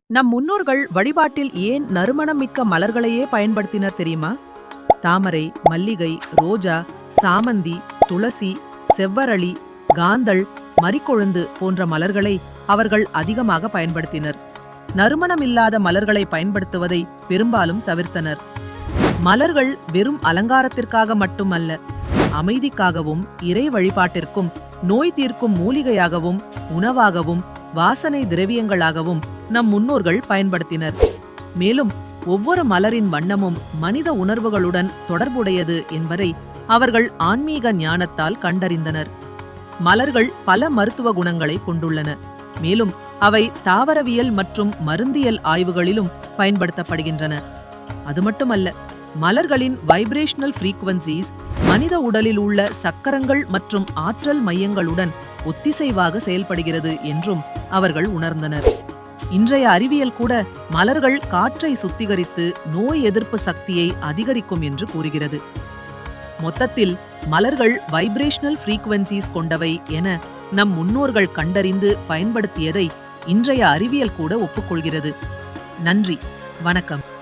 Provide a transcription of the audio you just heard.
நம் முன்னோர்கள் வழிபாட்டில் ஏன் நறுமணம் மிக்க மலர்களையே பயன்படுத்தினர் தெரியுமா? தாமரை, மல்லிகை, ரோஜா, சாமந்தி, துளசி, செவ்வரளி, காந்தள், மரிக்கொழுந்து போன்ற மலர்களை அவர்கள் அதிகமாக பயன்படுத்தினர். நறுமணம் இல்லாத மலர்களை பயன்படுத்துவதை பெரும்பாலும் தவிர்த்தனர். மலர்கள் வெறும் அலங்காரத்திற்காக மட்டுமல்ல, அமைதிக்காகவும் இறை வழிபாட்டிற்கும் நோய் தீர்க்கும் மூலிகையாகவும் உணவாகவும் வாசனை திரவியங்களாகவும் நம் முன்னோர்கள் பயன்படுத்தினர். மேலும் ஒவ்வொரு மலரின் வண்ணமும் மனித உணர்வுகளுடன் தொடர்புடையது என்பதை அவர்கள் ஆன்மீக ஞானத்தால் கண்டறிந்தனர். மலர்கள் பல மருத்துவ குணங்களை கொண்டுள்ளன. மேலும் அவை தாவரவியல் மற்றும் மருந்தியல் ஆய்வுகளிலும் பயன்படுத்தப்படுகின்றன. அது மட்டுமல்ல, மலர்களின் வைப்ரேஷனல் ஃப்ரீக்வன்சிஸ் மனித உடலில் உள்ள சக்கரங்கள் மற்றும் ஆற்றல் மையங்களுடன் ஒத்திசைவாக செயல்படுகிறது என்றும் அவர்கள் உணர்ந்தனர். இன்றைய அறிவியல் கூட மலர்கள் காற்றை சுத்திகரித்து நோய் எதிர்ப்பு சக்தியை அதிகரிக்கும் என்று கூறுகிறது. மொத்தத்தில் மலர்கள் வைப்ரேஷனல் ஃப்ரீக்வன்சிஸ் கொண்டவை என நம் முன்னோர்கள் கண்டறிந்து பயன்படுத்தியதை இன்றைய அறிவியல் கூட ஒப்புக்கொள்கிறது. நன்றி, வணக்கம்.